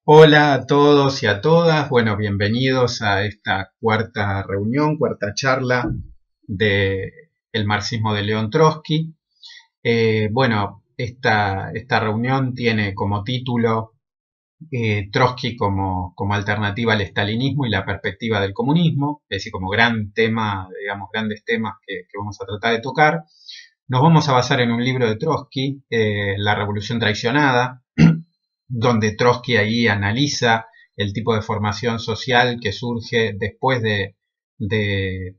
Hola a todos y a todas. Bueno, bienvenidos a esta cuarta reunión, cuarta charla de el marxismo de León Trotsky. Esta reunión tiene como título Trotsky como alternativa al estalinismo y la perspectiva del comunismo, es decir, como gran tema, digamos, grandes temas que vamos a tratar de tocar. Nos vamos a basar en un libro de Trotsky, La Revolución Traicionada, donde Trotsky ahí analiza el tipo de formación social que surge después de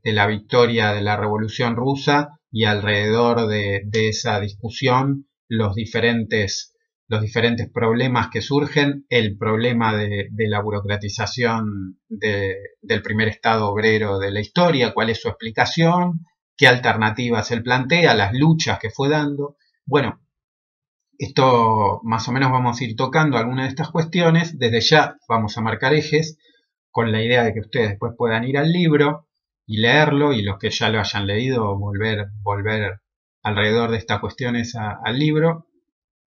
la victoria de la Revolución Rusa y alrededor de esa discusión los diferentes problemas que surgen, el problema de la burocratización del primer estado obrero de la historia, cuál es su explicación, qué alternativas él plantea, las luchas que fue dando. Bueno, esto más o menos vamos a ir tocando algunas de estas cuestiones. Desde ya vamos a marcar ejes con la idea de que ustedes después puedan ir al libro y leerlo, y los que ya lo hayan leído volver alrededor de estas cuestiones al libro.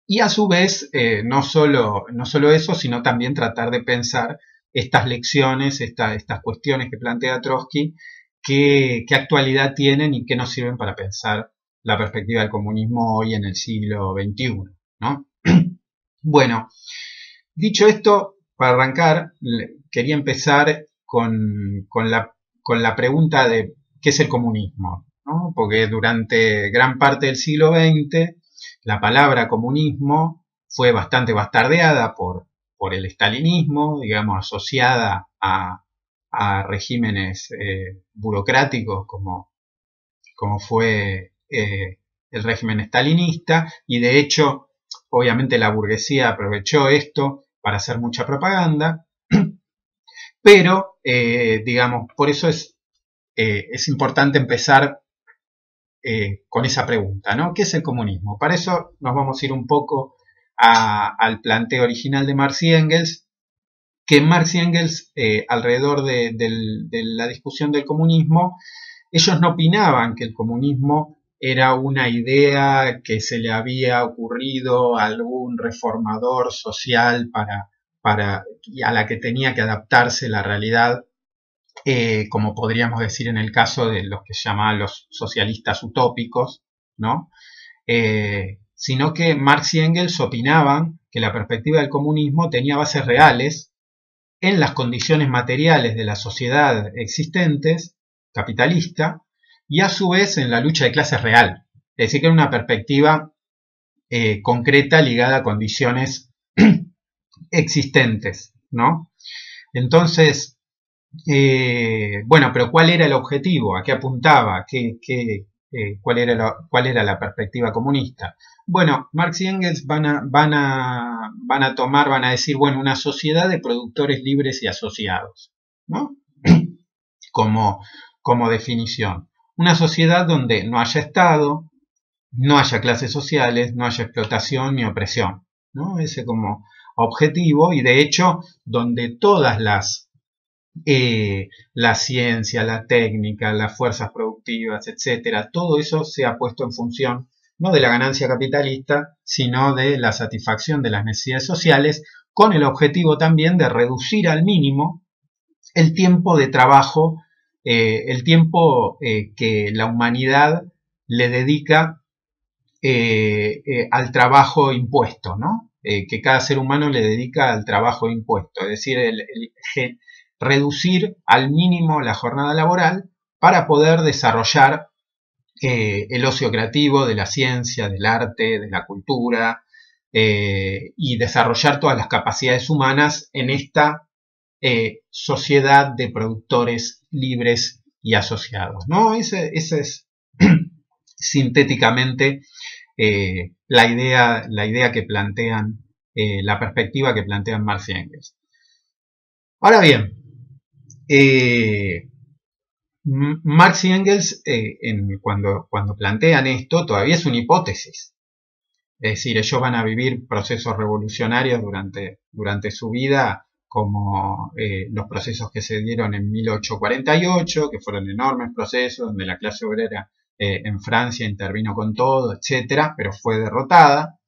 Y a su vez, no solo eso, sino también tratar de pensar estas lecciones, estas cuestiones que plantea Trotsky, qué actualidad tienen y qué nos sirven para pensar la perspectiva del comunismo hoy en el siglo XXI, ¿no? Bueno, dicho esto, para arrancar, quería empezar con la pregunta de qué es el comunismo, ¿no? Porque durante gran parte del siglo XX la palabra comunismo fue bastante bastardeada por el estalinismo, digamos, asociada a regímenes burocráticos como fue el régimen estalinista, y de hecho, obviamente la burguesía aprovechó esto para hacer mucha propaganda, pero, digamos, por eso es importante empezar con esa pregunta, ¿no? ¿Qué es el comunismo? Para eso nos vamos a ir un poco al planteo original de Marx y Engels, que Marx y Engels, alrededor de la discusión del comunismo, ellos no opinaban que el comunismo era una idea que se le había ocurrido a algún reformador social a la que tenía que adaptarse la realidad, como podríamos decir en el caso de los que se llamaban los socialistas utópicos, ¿no? Sino que Marx y Engels opinaban que la perspectiva del comunismo tenía bases reales en las condiciones materiales de la sociedad existentes, capitalista, y a su vez en la lucha de clases real. Es decir, que era una perspectiva concreta ligada a condiciones existentes, ¿no? Entonces, bueno, pero ¿cuál era el objetivo? ¿A qué apuntaba? ¿Cuál era la perspectiva comunista? Bueno, Marx y Engels van a decir, bueno, una sociedad de productores libres y asociados, ¿no? Como definición. Una sociedad donde no haya Estado, no haya clases sociales, no haya explotación ni opresión, ¿no? Ese como objetivo, y de hecho donde todas la ciencia, la técnica, las fuerzas productivas, etcétera, todo eso se ha puesto en función no de la ganancia capitalista, sino de la satisfacción de las necesidades sociales, con el objetivo también de reducir al mínimo el tiempo de trabajo, el tiempo que la humanidad le dedica al trabajo impuesto, ¿no? Que cada ser humano le dedica al trabajo impuesto, es decir, reducir al mínimo la jornada laboral para poder desarrollar el ocio creativo de la ciencia, del arte, de la cultura, y desarrollar todas las capacidades humanas en esta sociedad de productores libres y asociados, ¿no? Ese es sintéticamente la idea que plantean, la perspectiva que plantean Marx y Engels. Ahora bien, Marx y Engels, cuando plantean esto, todavía es una hipótesis. Es decir, ellos van a vivir procesos revolucionarios durante su vida, como los procesos que se dieron en 1848, que fueron enormes procesos, donde la clase obrera en Francia intervino con todo, etcétera, pero fue derrotada.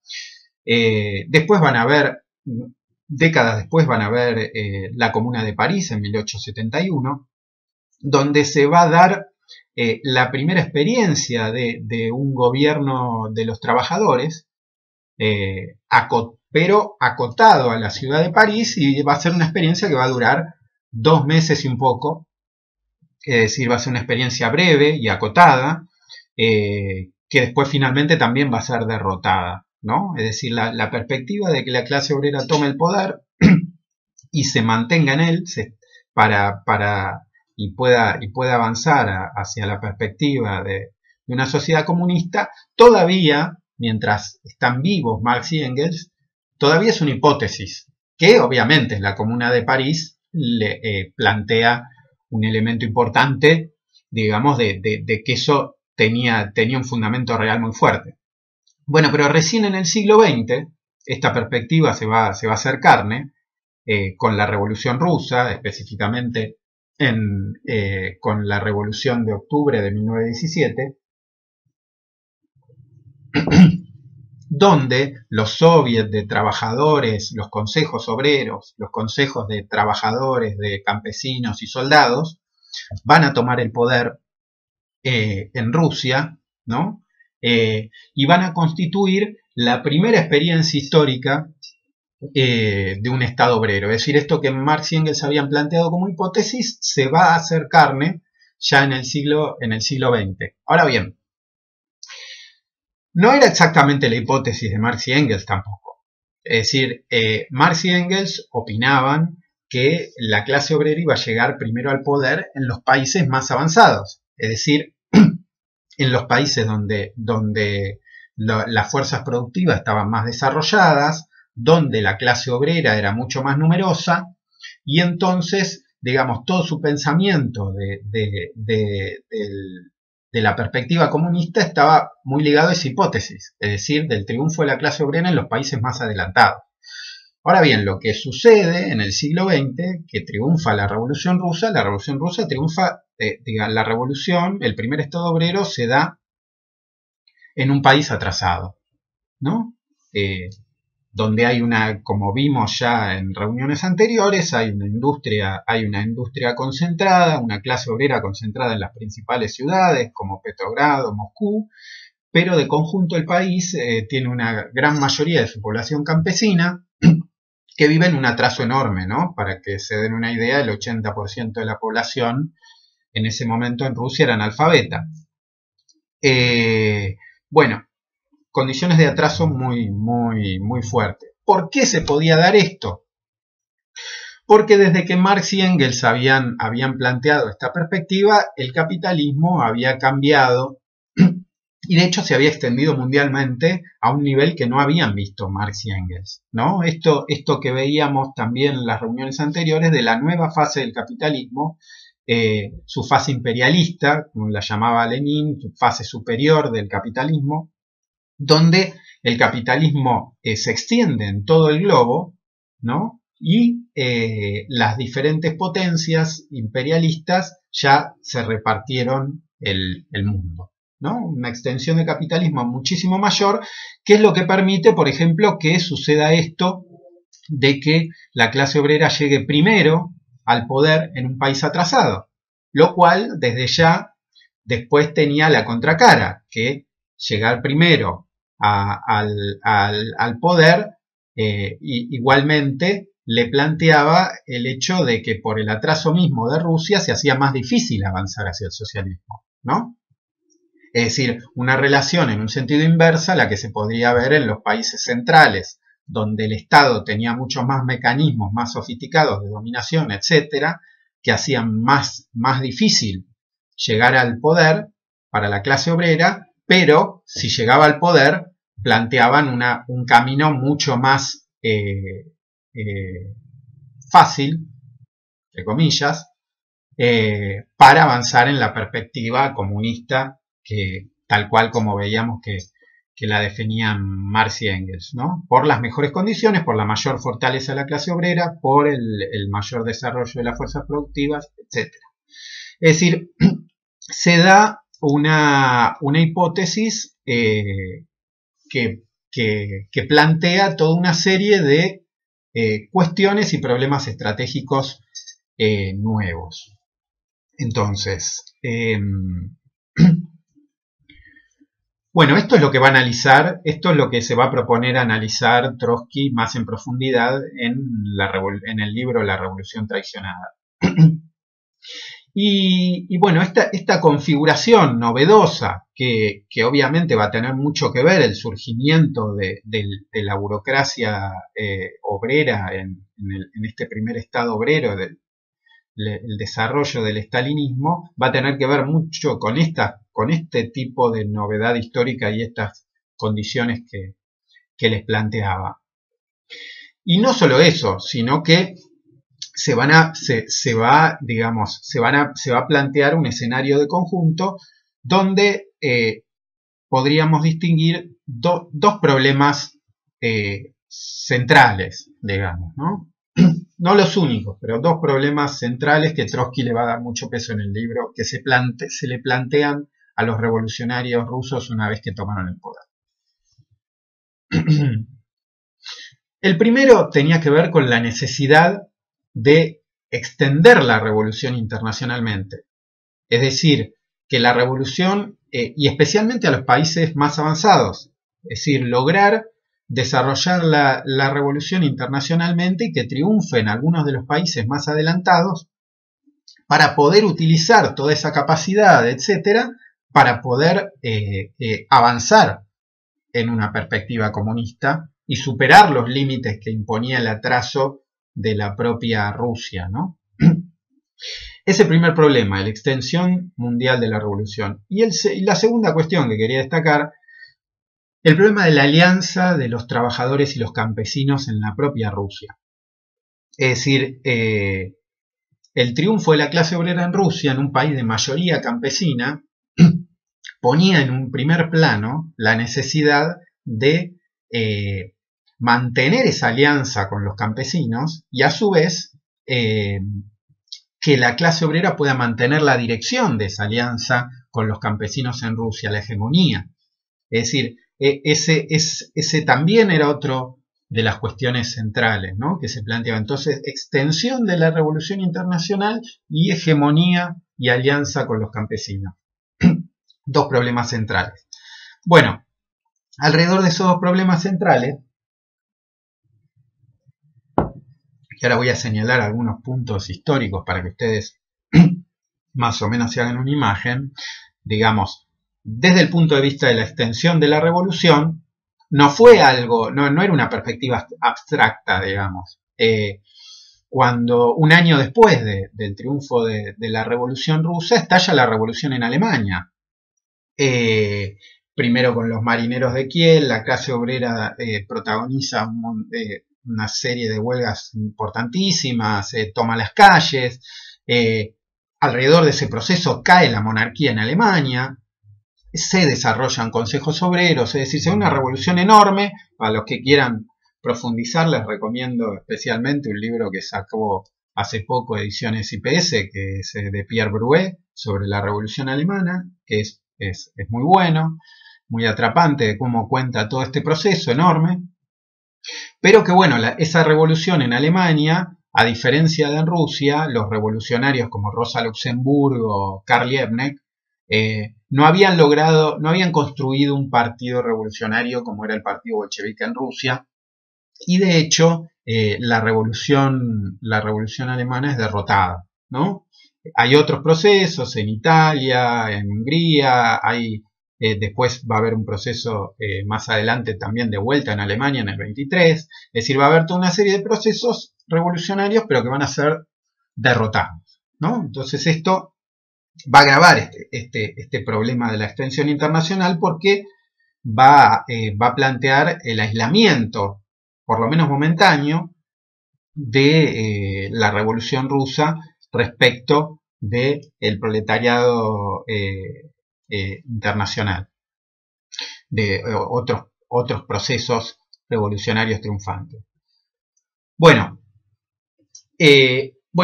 Después van a ver Décadas después van a ver la Comuna de París en 1871, donde se va a dar la primera experiencia de un gobierno de los trabajadores, pero acotado a la ciudad de París, y va a ser una experiencia que va a durar 2 meses y un poco, es decir, va a ser una experiencia breve y acotada, que después finalmente también va a ser derrotada, ¿no? Es decir, la perspectiva de que la clase obrera tome el poder y se mantenga en él y pueda avanzar hacia la perspectiva de una sociedad comunista, todavía, mientras están vivos Marx y Engels, todavía es una hipótesis, que obviamente la Comuna de París le plantea un elemento importante, digamos, de que eso tenía un fundamento real muy fuerte. Bueno, pero recién en el siglo XX esta perspectiva se va a hacer carne, con la Revolución Rusa, específicamente con la Revolución de Octubre de 1917, donde los soviets de trabajadores, los consejos obreros, los consejos de trabajadores, de campesinos y soldados, van a tomar el poder en Rusia, ¿no? Y van a constituir la primera experiencia histórica de un Estado obrero. Es decir, esto que Marx y Engels habían planteado como hipótesis se va a hacer carne ya en el siglo XX. Ahora bien, no era exactamente la hipótesis de Marx y Engels tampoco. Es decir, Marx y Engels opinaban que la clase obrera iba a llegar primero al poder en los países más avanzados. Es decir, en los países donde las fuerzas productivas estaban más desarrolladas, donde la clase obrera era mucho más numerosa, y entonces, digamos, todo su pensamiento de la perspectiva comunista estaba muy ligado a esa hipótesis, es decir, del triunfo de la clase obrera en los países más adelantados. Ahora bien, lo que sucede en el siglo XX, que triunfa la Revolución Rusa triunfa, la revolución, el primer Estado obrero se da en un país atrasado, ¿no? Donde hay como vimos ya en reuniones anteriores, hay una industria concentrada, una clase obrera concentrada en las principales ciudades como Petrogrado, Moscú, pero de conjunto el país tiene una gran mayoría de su población campesina que vive en un atraso enorme, ¿no? Para que se den una idea, el 80% de la población en ese momento en Rusia era analfabeta. Bueno, condiciones de atraso muy fuertes. ¿Por qué se podía dar esto? Porque desde que Marx y Engels habían planteado esta perspectiva, el capitalismo había cambiado y de hecho se había extendido mundialmente a un nivel que no habían visto Marx y Engels, ¿no? Esto que veíamos también en las reuniones anteriores de la nueva fase del capitalismo, su fase imperialista, como la llamaba Lenin, su fase superior del capitalismo, donde el capitalismo se extiende en todo el globo, ¿no? Y las diferentes potencias imperialistas ya se repartieron el mundo, ¿no? Una extensión de capitalismo muchísimo mayor, que es lo que permite, por ejemplo, que suceda esto de que la clase obrera llegue primero al poder en un país atrasado, lo cual desde ya después tenía la contracara, que llegar primero al poder igualmente le planteaba el hecho de que por el atraso mismo de Rusia se hacía más difícil avanzar hacia el socialismo, ¿no? Es decir, una relación en un sentido inversa a la que se podría ver en los países centrales, donde el Estado tenía muchos más mecanismos más sofisticados de dominación, etcétera, que hacían más difícil llegar al poder para la clase obrera, pero si llegaba al poder planteaban un camino mucho más fácil, entre comillas, para avanzar en la perspectiva comunista, que tal cual como veíamos que la definían Marx y Engels, ¿no? Por las mejores condiciones, por la mayor fortaleza de la clase obrera, por el mayor desarrollo de las fuerzas productivas, etc. Es decir, se da una hipótesis que plantea toda una serie de cuestiones y problemas estratégicos nuevos. Entonces, bueno, esto es lo que va a analizar, esto es lo que se va a proponer analizar Trotsky más en profundidad en el libro La Revolución Traicionada. Y bueno, esta configuración novedosa, que obviamente va a tener mucho que ver el surgimiento de la burocracia obrera en este primer estado obrero, el desarrollo del estalinismo, va a tener que ver mucho con este tipo de novedad histórica y estas condiciones que les planteaba. Y no solo eso, sino que se va a plantear un escenario de conjunto donde podríamos distinguir dos problemas centrales, digamos, ¿no? No los únicos, pero dos problemas centrales que Trotsky le va a dar mucho peso en el libro, que se le plantean a los revolucionarios rusos una vez que tomaron el poder. El primero tenía que ver con la necesidad de extender la revolución internacionalmente. Es decir, que la revolución, y especialmente a los países más avanzados, es decir, lograr desarrollar la revolución internacionalmente y que triunfe en algunos de los países más adelantados para poder utilizar toda esa capacidad, etcétera, para poder avanzar en una perspectiva comunista y superar los límites que imponía el atraso de la propia Rusia, ¿no? Ese primer problema, la extensión mundial de la revolución. Y la segunda cuestión que quería destacar, el problema de la alianza de los trabajadores y los campesinos en la propia Rusia. Es decir, el triunfo de la clase obrera en Rusia, en un país de mayoría campesina, ponía en un primer plano la necesidad de mantener esa alianza con los campesinos y a su vez que la clase obrera pueda mantener la dirección de esa alianza con los campesinos en Rusia, la hegemonía. Es decir, ese también era otro de las cuestiones centrales, ¿no?, que se planteaba. Entonces, extensión de la revolución internacional y hegemonía y alianza con los campesinos. Dos problemas centrales. Bueno, alrededor de esos dos problemas centrales, y ahora voy a señalar algunos puntos históricos para que ustedes más o menos se hagan una imagen, digamos, desde el punto de vista de la extensión de la revolución, no fue algo, no era una perspectiva abstracta, digamos. Cuando un año después del triunfo de la revolución rusa, estalla la revolución en Alemania. Primero con los marineros de Kiel, la clase obrera protagoniza una serie de huelgas importantísimas, toma las calles, alrededor de ese proceso cae la monarquía en Alemania, se desarrollan consejos obreros, es decir, se ve una revolución enorme. Para los que quieran profundizar, les recomiendo especialmente un libro que sacó hace poco Ediciones IPS, que es de Pierre Bruet, sobre la revolución alemana, que es muy bueno, muy atrapante de cómo cuenta todo este proceso enorme. Pero que bueno, esa revolución en Alemania, a diferencia de en Rusia, los revolucionarios como Rosa Luxemburgo, Karl Liebknecht, no habían construido un partido revolucionario como era el partido bolchevique en Rusia, y de hecho la revolución alemana es derrotada, ¿no? Hay otros procesos en Italia, en Hungría, después va a haber un proceso más adelante también de vuelta en Alemania en el 23, es decir, va a haber toda una serie de procesos revolucionarios pero que van a ser derrotados, ¿no? Entonces esto va a agravar este problema de la extensión internacional porque va a plantear el aislamiento, por lo menos momentáneo, de la revolución rusa respecto del proletariado internacional, de otros procesos revolucionarios triunfantes. Bueno,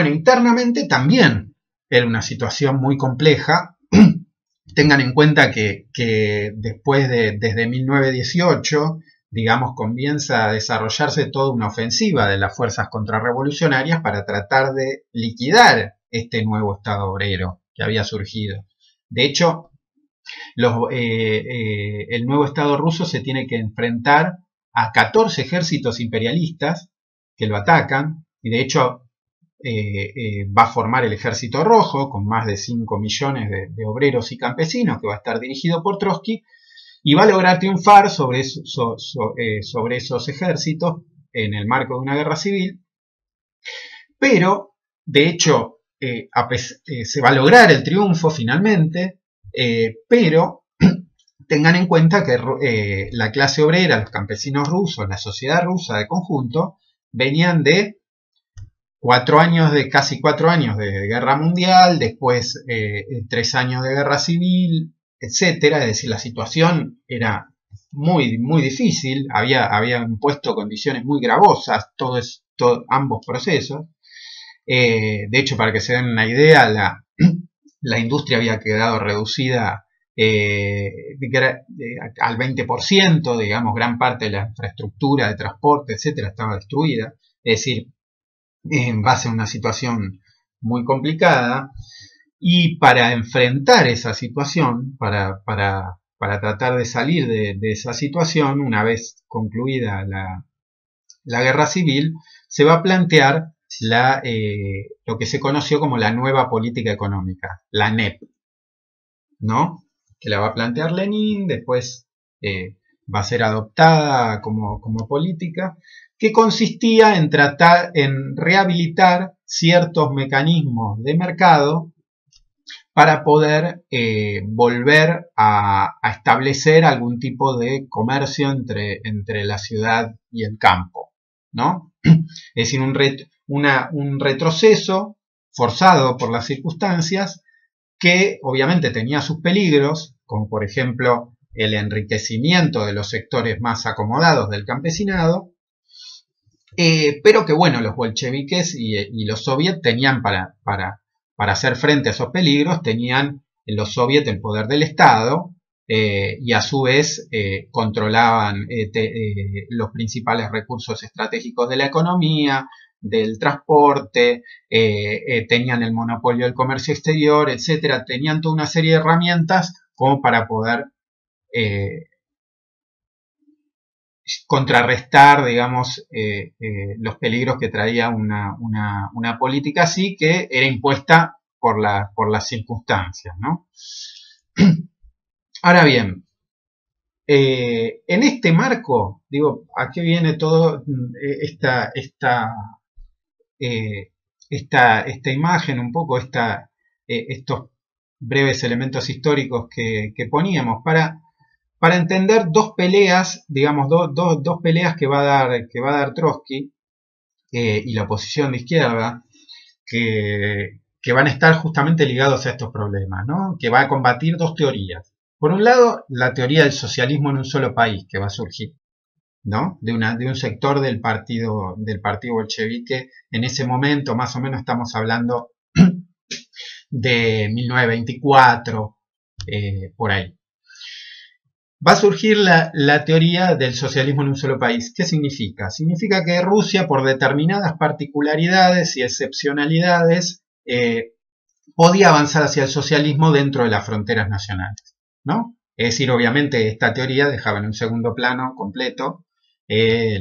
internamente también era una situación muy compleja. Tengan en cuenta que desde 1918 digamos, comienza a desarrollarse toda una ofensiva de las fuerzas contrarrevolucionarias para tratar de liquidar este nuevo Estado obrero que había surgido. De hecho, el nuevo Estado ruso se tiene que enfrentar a 14 ejércitos imperialistas que lo atacan, y de hecho va a formar el Ejército Rojo con más de 5 millones de obreros y campesinos, que va a estar dirigido por Trotsky, y va a lograr triunfar sobre esos ejércitos en el marco de una guerra civil, pero de hecho se va a lograr el triunfo finalmente, pero tengan en cuenta que la clase obrera, los campesinos rusos, la sociedad rusa de conjunto, venían de casi 4 años de guerra mundial, después 3 años de guerra civil, etcétera. Es decir, la situación era muy, muy difícil, había impuesto condiciones muy gravosas, ambos procesos. De hecho, para que se den una idea, la industria había quedado reducida al 20%, digamos, gran parte de la infraestructura de transporte, etcétera, estaba destruida. Es decir, en base a una situación muy complicada, y para enfrentar esa situación, para tratar de salir de esa situación, una vez concluida la guerra civil, se va a plantear lo que se conoció como la nueva política económica, la NEP, ¿no? Que la va a plantear Lenin, después va a ser adoptada como política, que consistía en rehabilitar ciertos mecanismos de mercado para poder volver a establecer algún tipo de comercio entre la ciudad y el campo, ¿no? Es decir, un retroceso forzado por las circunstancias, que obviamente tenía sus peligros, como por ejemplo el enriquecimiento de los sectores más acomodados del campesinado, pero que bueno, los bolcheviques y los soviets tenían para hacer frente a esos peligros, tenían en los soviets el poder del Estado, y a su vez controlaban los principales recursos estratégicos de la economía, del transporte, tenían el monopolio del comercio exterior, etcétera. Tenían toda una serie de herramientas como para poder contrarrestar, digamos, los peligros que traía una política así, que era impuesta por las circunstancias, ¿no? Ahora bien, en este marco, digo, ¿a qué viene todo esta imagen, un poco estos breves elementos históricos que poníamos para entender dos peleas, digamos, dos peleas que va a dar Trotsky y la oposición de izquierda, que van a estar justamente ligados a estos problemas, ¿no? Que va a combatir dos teorías. Por un lado, la teoría del socialismo en un solo país que va a surgir, ¿no? De un sector del partido bolchevique. En ese momento, más o menos, estamos hablando de 1924, por ahí. Va a surgir la teoría del socialismo en un solo país. ¿Qué significa? Significa que Rusia, por determinadas particularidades y excepcionalidades, podía avanzar hacia el socialismo dentro de las fronteras nacionales, ¿no? Es decir, obviamente esta teoría dejaba en un segundo plano completo la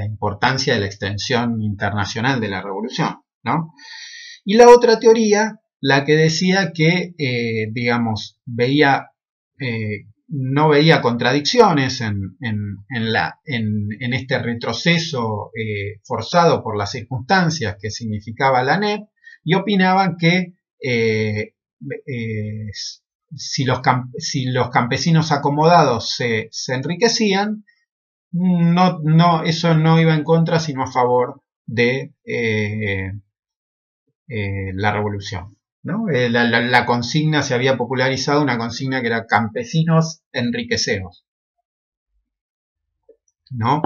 importancia de la extensión internacional de la revolución, ¿no? Y la otra teoría, la que decía que, digamos, no veía contradicciones en este retroceso forzado por las circunstancias que significaba la NEP, y opinaban que si los campesinos acomodados se enriquecían, eso no iba en contra, sino a favor de la revolución, ¿no? La consigna se había popularizado, una consigna que era campesinos enriqueceos, ¿no?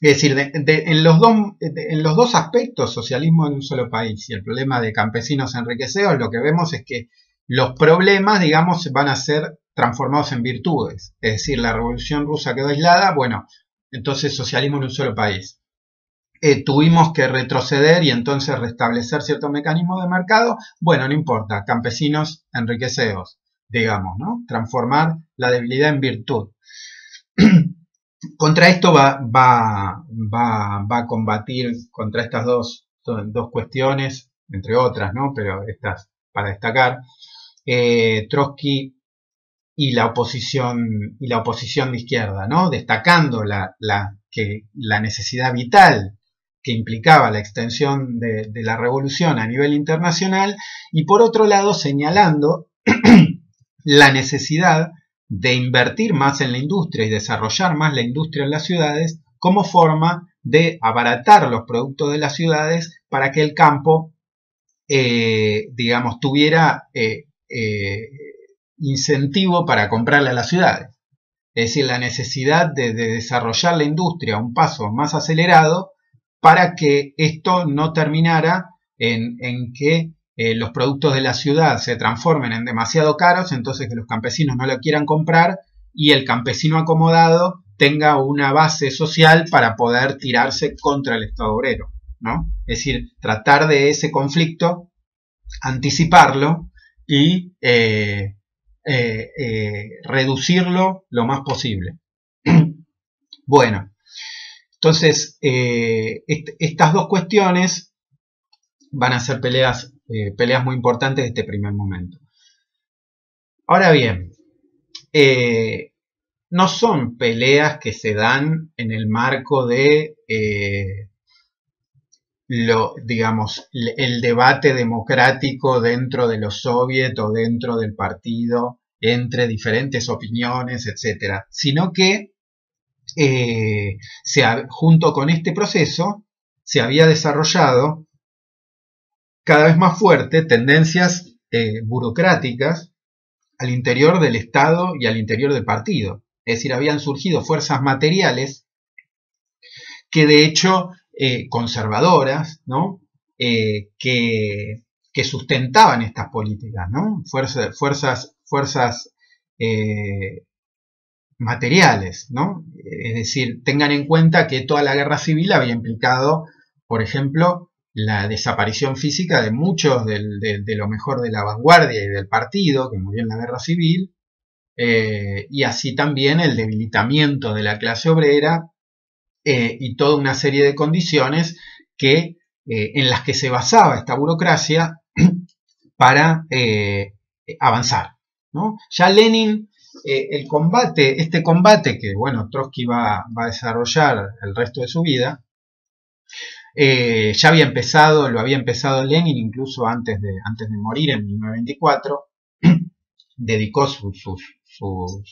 Es decir, en los dos aspectos, socialismo en un solo país y el problema de campesinos enriqueceos, lo que vemos es que los problemas, digamos, van a ser transformados en virtudes. Es decir, la Revolución Rusa quedó aislada, bueno, entonces socialismo en un solo país. Tuvimos que retroceder y entonces restablecer ciertos mecanismos de mercado, bueno, no importa, campesinos enriqueceos, digamos, ¿no? Transformar la debilidad en virtud. Contra esto va a combatir contra estas dos cuestiones, entre otras, ¿no? Pero estas para destacar, Trotsky y la oposición de izquierda, ¿no? Destacando la necesidad vital que implicaba la extensión de la revolución a nivel internacional, y por otro lado señalando la necesidad de invertir más en la industria y desarrollar más la industria en las ciudades como forma de abaratar los productos de las ciudades para que el campo, digamos, tuviera incentivo para comprarle a las ciudades. Es decir, la necesidad de desarrollar la industria a un paso más acelerado para que esto no terminara en que los productos de la ciudad se transformen en demasiado caros, entonces que los campesinos no lo quieran comprar y el campesino acomodado tenga una base social para poder tirarse contra el Estado obrero, ¿no? Es decir, tratar de ese conflicto, anticiparlo y reducirlo lo más posible. Bueno, entonces estas dos cuestiones van a ser peleas muy importantes de este primer momento. Ahora bien, no son peleas que se dan en el marco de digamos, el debate democrático dentro de los soviets o dentro del partido entre diferentes opiniones, etcétera, sino que junto con este proceso se había desarrollado cada vez más fuerte tendencias burocráticas al interior del Estado y al interior del partido. Es decir, habían surgido fuerzas materiales que de hecho conservadoras, ¿no? Que sustentaban estas políticas, ¿no? Fuerzas materiales, ¿no? Es decir, tengan en cuenta que toda la guerra civil había implicado, por ejemplo, la desaparición física de muchos de lo mejor de la vanguardia y del partido que murió en la guerra civil, y así también el debilitamiento de la clase obrera y toda una serie de condiciones en las que se basaba esta burocracia para avanzar, ¿no? Ya Lenin, este combate que, bueno, Trotsky va a desarrollar el resto de su vida, ya lo había empezado Lenin incluso antes de morir en 1924, dedicó su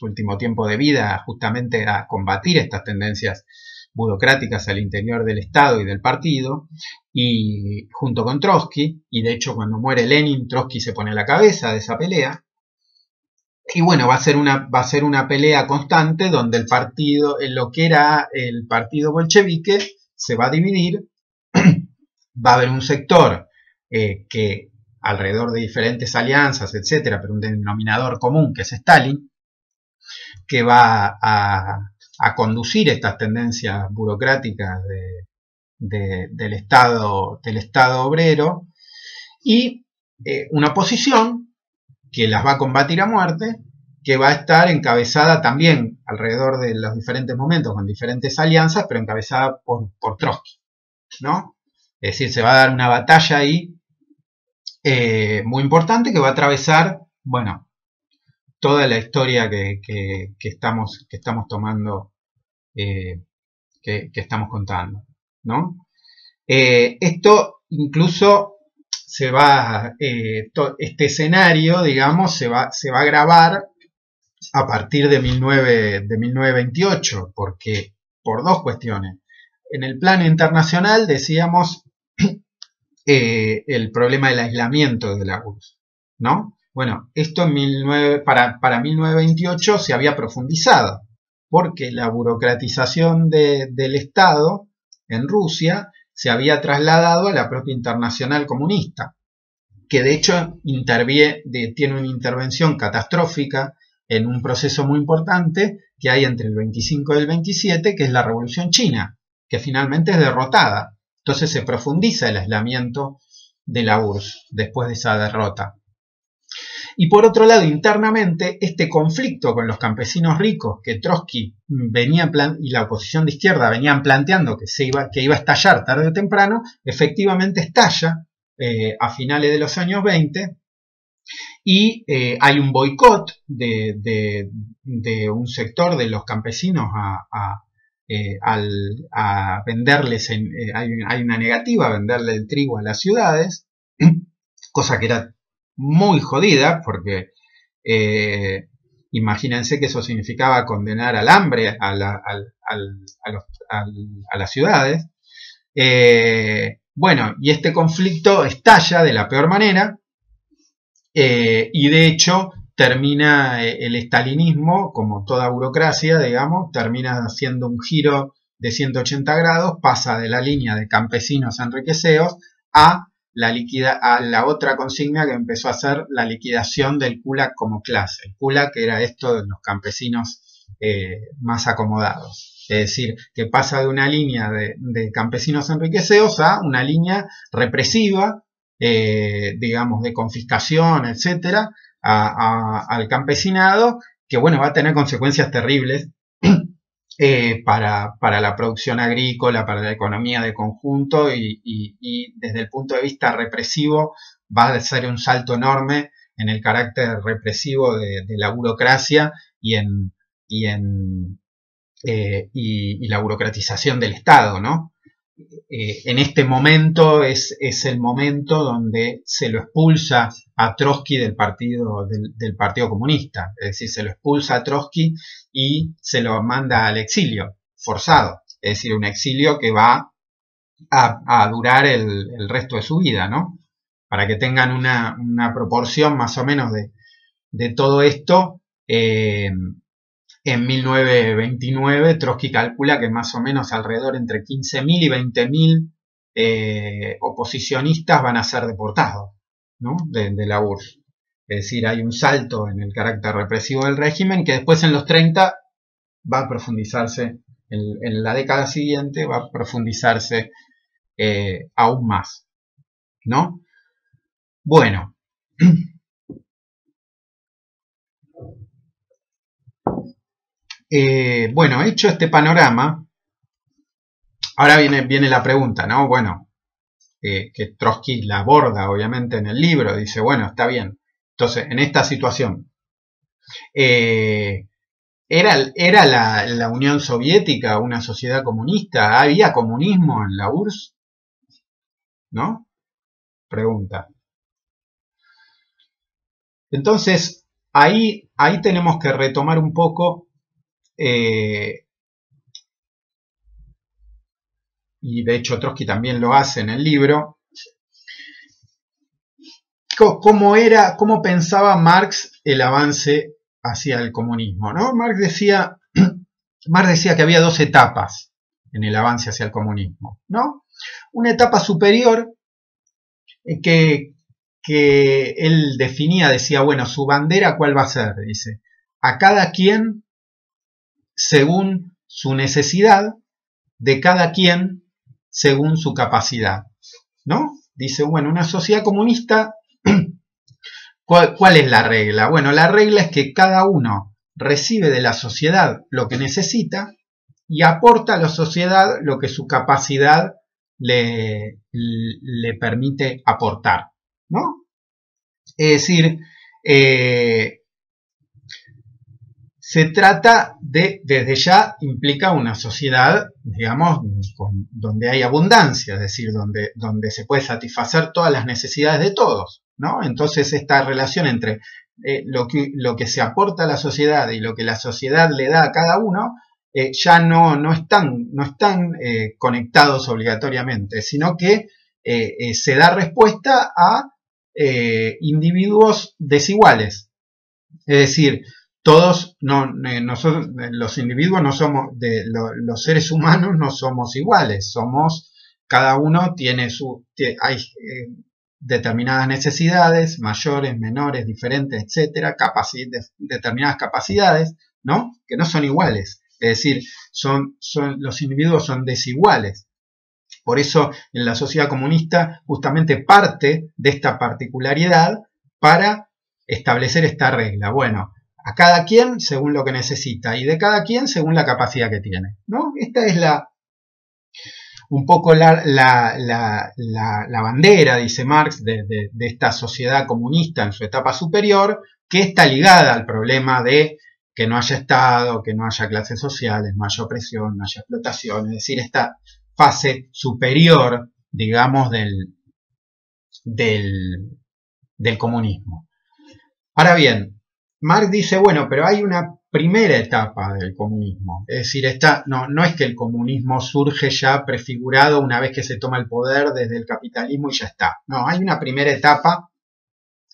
último tiempo de vida justamente a combatir estas tendencias burocráticas al interior del Estado y del partido, y junto con Trotsky, y de hecho cuando muere Lenin, Trotsky se pone a la cabeza de esa pelea, y bueno, va a ser una pelea constante donde el partido, en lo que era el partido bolchevique, se va a dividir, va a haber un sector que alrededor de diferentes alianzas, etcétera, pero un denominador común que es Stalin, que va a conducir estas tendencias burocráticas del Estado obrero, y una oposición que las va a combatir a muerte, que va a estar encabezada también alrededor de los diferentes momentos con diferentes alianzas, pero encabezada por Trotsky, ¿no? Es decir, se va a dar una batalla ahí muy importante que va a atravesar, bueno, toda la historia que estamos tomando, que estamos contando, ¿no? Esto incluso este escenario, digamos, se va a grabar a partir de 1928, porque por dos cuestiones. En el plano internacional, decíamos, el problema del aislamiento de la URSS, ¿no? Bueno, esto para 1928 se había profundizado, porque la burocratización del Estado en Rusia se había trasladado a la propia Internacional Comunista, que de hecho tiene una intervención catastrófica en un proceso muy importante que hay entre el 25 y el 27, que es la Revolución China, que finalmente es derrotada. Entonces se profundiza el aislamiento de la URSS después de esa derrota. Y por otro lado, internamente, este conflicto con los campesinos ricos que Trotsky y la oposición de izquierda venían planteando que iba a estallar tarde o temprano, efectivamente estalla a finales de los años 20, y hay un boicot de un sector de los campesinos a venderles, hay una negativa a venderle el trigo a las ciudades, cosa que era muy jodida, porque imagínense que eso significaba condenar al hambre a las ciudades. Bueno, y este conflicto estalla de la peor manera, y de hecho termina el estalinismo, como toda burocracia, digamos, termina haciendo un giro de 180 grados, pasa de la línea de campesinos enriqueceos a la otra consigna que empezó a ser la liquidación del kulak como clase. El kulak era esto de los campesinos más acomodados. Es decir, que pasa de una línea de campesinos enriqueceos a una línea represiva, digamos, de confiscación, etcétera, al campesinado, que bueno, va a tener consecuencias terribles para la producción agrícola, para la economía de conjunto, y desde el punto de vista represivo va a ser un salto enorme en el carácter represivo de la burocracia y la burocratización del Estado, ¿no? En este momento es el momento donde se lo expulsa a Trotsky del Partido Comunista, es decir, se lo expulsa a Trotsky y se lo manda al exilio forzado, es decir, un exilio que va a durar el resto de su vida, ¿no? Para que tengan una proporción más o menos de todo esto. En 1929 Trotsky calcula que más o menos alrededor entre 15.000 y 20.000 oposicionistas van a ser deportados, ¿no? de la URSS. Es decir, hay un salto en el carácter represivo del régimen que después en los 30 va a profundizarse, en la década siguiente va a profundizarse aún más, ¿no? Bueno. Bueno, hecho este panorama, ahora viene la pregunta, ¿no? Bueno, que Trotsky la aborda obviamente en el libro, dice, bueno, está bien. Entonces, en esta situación, ¿era la Unión Soviética una sociedad comunista? ¿Había comunismo en la URSS? ¿No? Pregunta. Entonces, ahí tenemos que retomar un poco, y de hecho Trotsky también lo hace en el libro, cómo pensaba Marx el avance hacia el comunismo, ¿no? Marx decía que había dos etapas en el avance hacia el comunismo, ¿no? Una etapa superior que él definía, decía, bueno, su bandera, ¿cuál va a ser? Dice, a cada quien según su necesidad, de cada quien según su capacidad, ¿no? Dice, bueno, una sociedad comunista, ¿cuál es la regla? Bueno, la regla es que cada uno recibe de la sociedad lo que necesita y aporta a la sociedad lo que su capacidad le permite aportar, ¿no? Es decir, se trata desde ya implica una sociedad, digamos, donde hay abundancia, es decir, donde se puede satisfacer todas las necesidades de todos, ¿no? Entonces esta relación entre lo que se aporta a la sociedad y lo que la sociedad le da a cada uno, ya no están conectados obligatoriamente, sino que se da respuesta a individuos desiguales. Es decir, todos, nosotros, los individuos no somos, los seres humanos no somos iguales, cada uno tiene determinadas necesidades, mayores, menores, diferentes, etcétera, determinadas capacidades, ¿no? Que no son iguales. Es decir, los individuos son desiguales. Por eso en la sociedad comunista justamente parte de esta particularidad para establecer esta regla. Bueno, a cada quien según lo que necesita y de cada quien según la capacidad que tiene, ¿no? Esta es un poco la bandera, dice Marx, de esta sociedad comunista en su etapa superior, que está ligada al problema de que no haya Estado, que no haya clases sociales, no haya opresión, no haya explotación, es decir, esta fase superior, digamos, del comunismo. Ahora bien, Marx dice, bueno, pero hay una primera etapa del comunismo, es decir, no es que el comunismo surge ya prefigurado una vez que se toma el poder desde el capitalismo y ya está. No, hay una primera etapa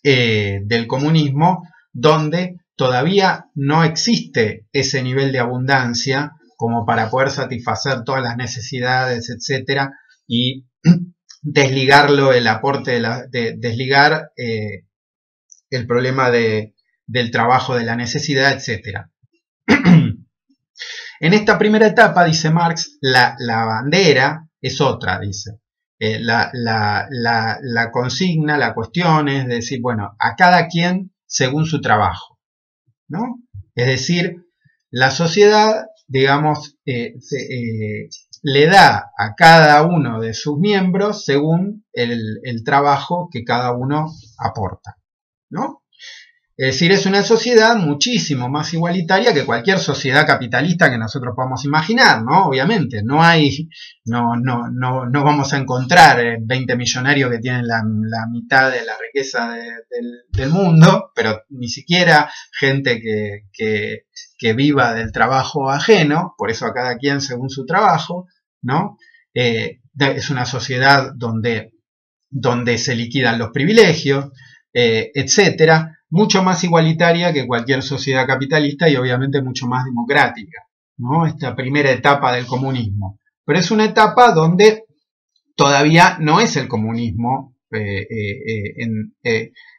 del comunismo donde todavía no existe ese nivel de abundancia como para poder satisfacer todas las necesidades, etcétera, y desligarlo el aporte desligar el problema del trabajo, de la necesidad, etcétera. En esta primera etapa, dice Marx, la bandera es otra, dice. La consigna, la cuestión es decir, bueno, a cada quien según su trabajo, ¿no? Es decir, la sociedad, digamos, le da a cada uno de sus miembros según el trabajo que cada uno aporta, ¿no? Es decir, es una sociedad muchísimo más igualitaria que cualquier sociedad capitalista que nosotros podamos imaginar, ¿no? Obviamente, no vamos a encontrar 20 millonarios que tienen la mitad de la riqueza del mundo, pero ni siquiera gente que viva del trabajo ajeno, por eso a cada quien según su trabajo, ¿no? Es una sociedad donde se liquidan los privilegios, etcétera, mucho más igualitaria que cualquier sociedad capitalista y obviamente mucho más democrática, ¿no? Esta primera etapa del comunismo. Pero es una etapa donde todavía no es el comunismo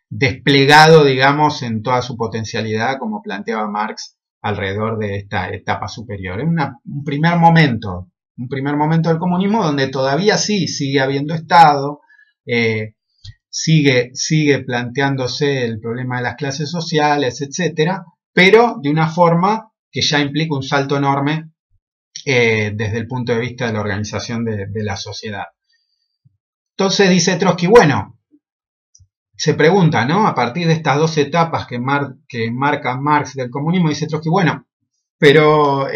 desplegado, digamos, en toda su potencialidad, como planteaba Marx alrededor de esta etapa superior. Es un primer momento del comunismo donde todavía sí sigue habiendo Estado, sigue planteándose el problema de las clases sociales, etcétera, pero de una forma que ya implica un salto enorme desde el punto de vista de la organización de la sociedad. Entonces dice Trotsky, bueno, se pregunta, ¿no? A partir de estas dos etapas que marca Marx del comunismo, dice Trotsky, bueno, pero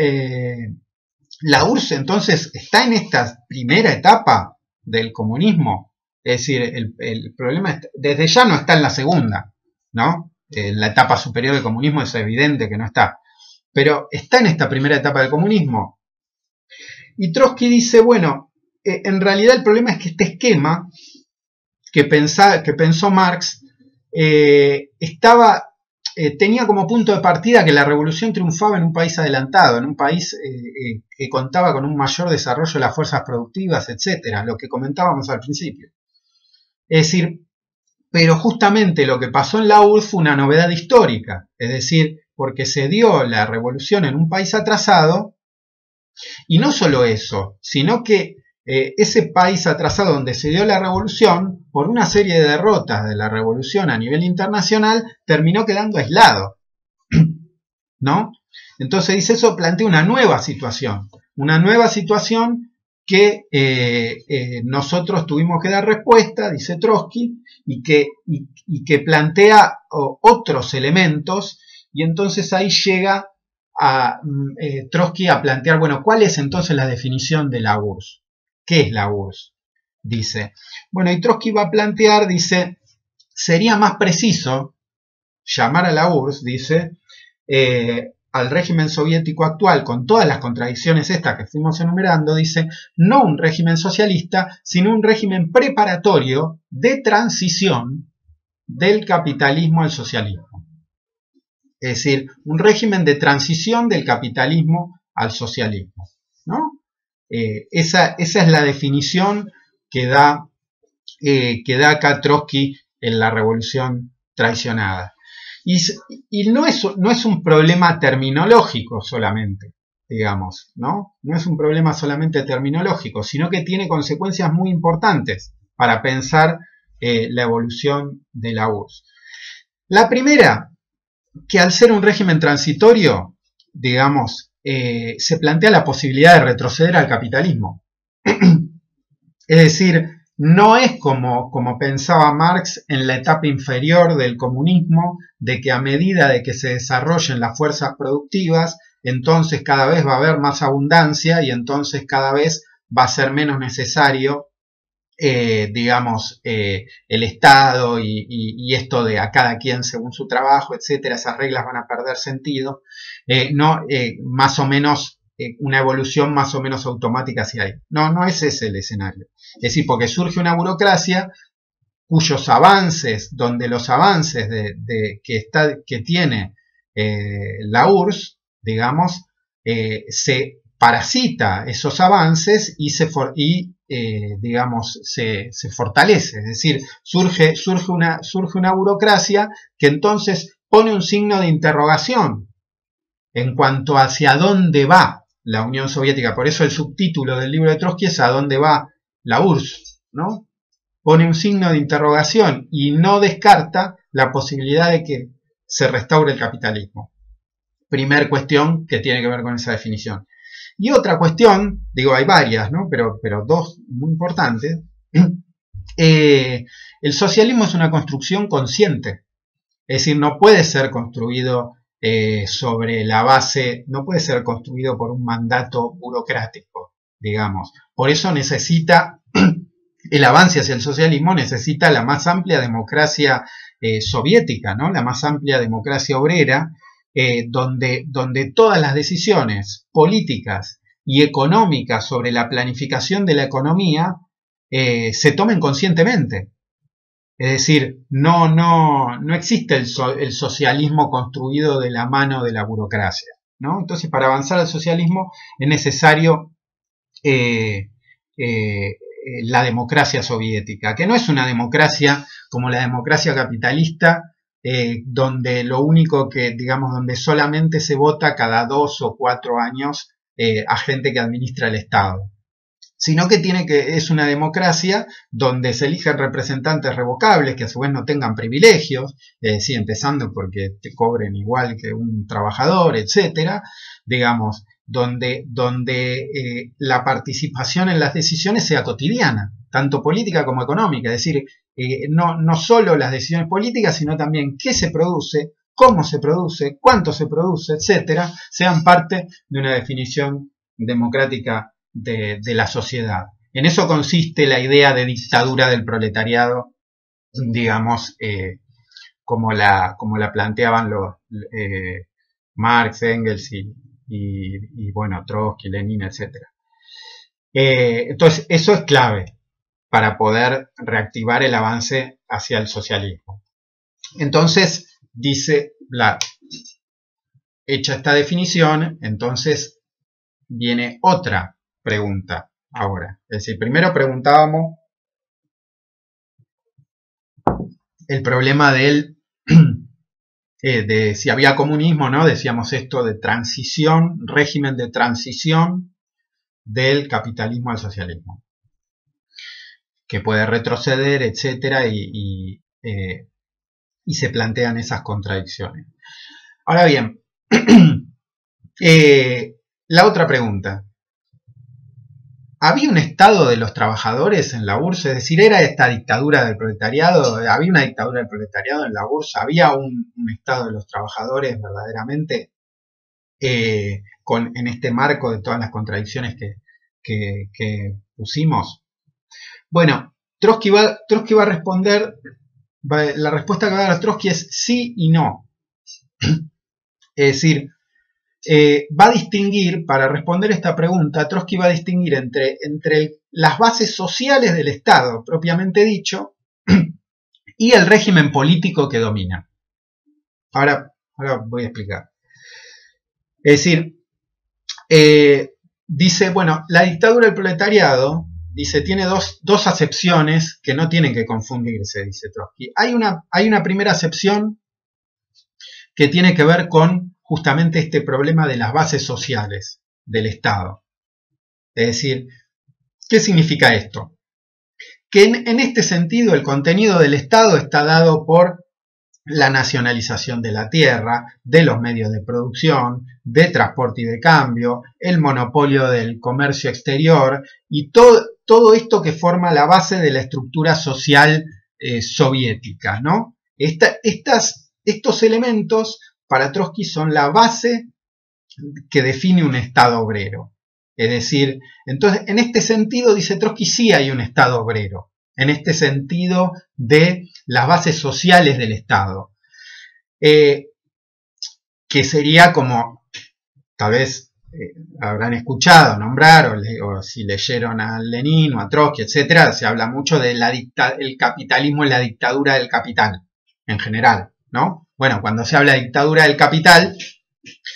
la URSS entonces está en esta primera etapa del comunismo. Es decir, el problema desde ya no está en la segunda, ¿no? En la etapa superior del comunismo es evidente que no está. Pero está en esta primera etapa del comunismo. Y Trotsky dice, bueno, en realidad el problema es que este esquema que pensó Marx tenía como punto de partida que la revolución triunfaba en un país adelantado, en un país que contaba con un mayor desarrollo de las fuerzas productivas, etcétera, lo que comentábamos al principio. Es decir, pero justamente lo que pasó en la URSS fue una novedad histórica, es decir, porque se dio la revolución en un país atrasado, y no solo eso, sino que ese país atrasado donde se dio la revolución, por una serie de derrotas de la revolución a nivel internacional, terminó quedando aislado, ¿no? Entonces dice, eso plantea una nueva situación que nosotros tuvimos que dar respuesta, dice Trotsky, y que plantea otros elementos, y entonces ahí llega Trotsky a plantear, bueno, ¿cuál es entonces la definición de la URSS? ¿Qué es la URSS? Dice, bueno, y Trotsky va a plantear, dice, sería más preciso llamar a la URSS, dice, al régimen soviético actual, con todas las contradicciones estas que fuimos enumerando, dice, no un régimen socialista, sino un régimen preparatorio de transición del capitalismo al socialismo. Es decir, un régimen de transición del capitalismo al socialismo, ¿no? Esa es la definición que da que da acá Trotsky en La Revolución Traicionada. Y no es un problema terminológico solamente, digamos, ¿no? No es un problema solamente terminológico, sino que tiene consecuencias muy importantes para pensar la evolución de la URSS. La primera, que al ser un régimen transitorio, digamos, se plantea la posibilidad de retroceder al capitalismo. Es decir, no es como pensaba Marx en la etapa inferior del comunismo, de que a medida de que se desarrollen las fuerzas productivas, entonces cada vez va a haber más abundancia y entonces cada vez va a ser menos necesario, digamos, el Estado y esto de a cada quien según su trabajo, etcétera. Esas reglas van a perder sentido. Más o menos una evolución más o menos automática hacia ahí. No es ese el escenario. Es decir, porque surge una burocracia cuyos avances, donde los avances que tiene la URSS, digamos, se parasita esos avances digamos, se fortalece. Es decir, surge una burocracia que entonces pone un signo de interrogación en cuanto hacia dónde va la Unión Soviética. Por eso el subtítulo del libro de Trotsky es ¿a dónde va la URSS? ¿No? Pone un signo de interrogación y no descarta la posibilidad de que se restaure el capitalismo. Primer cuestión que tiene que ver con esa definición. Y otra cuestión, digo, hay varias, ¿no? Pero dos muy importantes. El socialismo es una construcción consciente. Es decir, no puede ser construido sobre la base, no puede ser construido por un mandato burocrático, digamos. Por eso necesita, el avance hacia el socialismo necesita la más amplia democracia soviética, ¿no? La más amplia democracia obrera, donde todas las decisiones políticas y económicas sobre la planificación de la economía se tomen conscientemente. Es decir, no existe el socialismo construido de la mano de la burocracia, ¿no? Entonces, para avanzar al socialismo es necesario la democracia soviética, que no es una democracia como la democracia capitalista, donde lo único que, digamos, donde solamente se vota cada 2 o 4 años a gente que administra el Estado, sino que es una democracia donde se eligen representantes revocables que a su vez no tengan privilegios, sí, empezando porque te cobren igual que un trabajador, etcétera, digamos, donde la participación en las decisiones sea cotidiana, tanto política como económica, es decir, no solo las decisiones políticas, sino también qué se produce, cómo se produce, cuánto se produce, etcétera, sean parte de una definición democrática de la sociedad. En eso consiste la idea de dictadura del proletariado, digamos, como la planteaban los Marx, Engels y bueno, Trotsky, Lenin, etc. Entonces, eso es clave para poder reactivar el avance hacia el socialismo. Entonces, dice Blatt, hecha esta definición, entonces viene otra pregunta ahora. Es decir, primero preguntábamos el problema de si había comunismo, ¿no? Decíamos esto de transición, régimen de transición del capitalismo al socialismo, que puede retroceder, etcétera, y se plantean esas contradicciones. Ahora bien, la otra pregunta. ¿Había un estado de los trabajadores en la URSS? Es decir, ¿era esta dictadura del proletariado? ¿Había una dictadura del proletariado en la URSS? ¿Había un estado de los trabajadores verdaderamente en este marco de todas las contradicciones que pusimos? Bueno, Trotsky va a responder, la respuesta que va a dar Trotsky es sí y no. Es decir, va a distinguir, para responder esta pregunta, Trotsky va a distinguir entre las bases sociales del Estado, propiamente dicho, y el régimen político que domina. Ahora voy a explicar. Es decir, dice, bueno, la dictadura del proletariado dice, tiene dos acepciones que no tienen que confundirse, dice Trotsky. Hay una primera acepción que tiene que ver con justamente este problema de las bases sociales del Estado. Es decir, ¿qué significa esto? Que en este sentido el contenido del Estado está dado por la nacionalización de la tierra, de los medios de producción, de transporte y de cambio, el monopolio del comercio exterior y todo esto que forma la base de la estructura social soviética, ¿no? Estos elementos para Trotsky son la base que define un Estado obrero. Es decir, entonces en este sentido, dice Trotsky, sí hay un Estado obrero, en este sentido de las bases sociales del Estado, que sería como, tal vez habrán escuchado nombrar, o si leyeron a Lenin o a Trotsky, etc., se habla mucho del capitalismo y la dictadura del capital, en general, ¿no? Bueno, cuando se habla de dictadura del capital,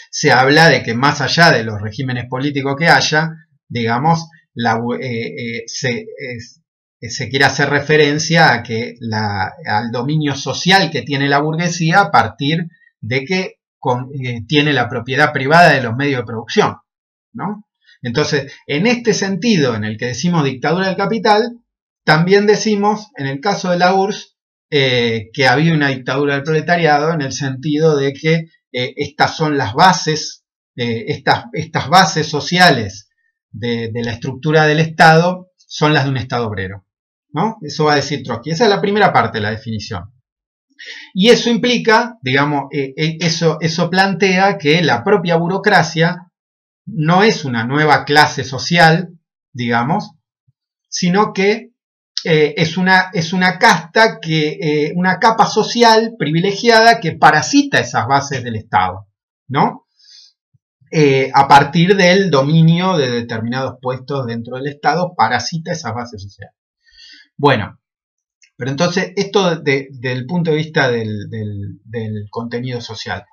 se habla de que más allá de los regímenes políticos que haya, digamos, se quiere hacer referencia a que al dominio social que tiene la burguesía a partir de que tiene la propiedad privada de los medios de producción, ¿no? Entonces, en este sentido, en el que decimos dictadura del capital, también decimos, en el caso de la URSS, que había una dictadura del proletariado, en el sentido de que estas son las bases, estas bases sociales de la estructura del Estado son las de un Estado obrero, ¿no? Eso va a decir Trotsky. Esa es la primera parte de la definición. Y eso implica, digamos, eso plantea que la propia burocracia no es una nueva clase social, digamos, sino que es una casta, una capa social privilegiada que parasita esas bases del Estado, ¿no? A partir del dominio de determinados puestos dentro del Estado, parasita esas bases sociales. Bueno, pero entonces esto desde el punto de vista del contenido social.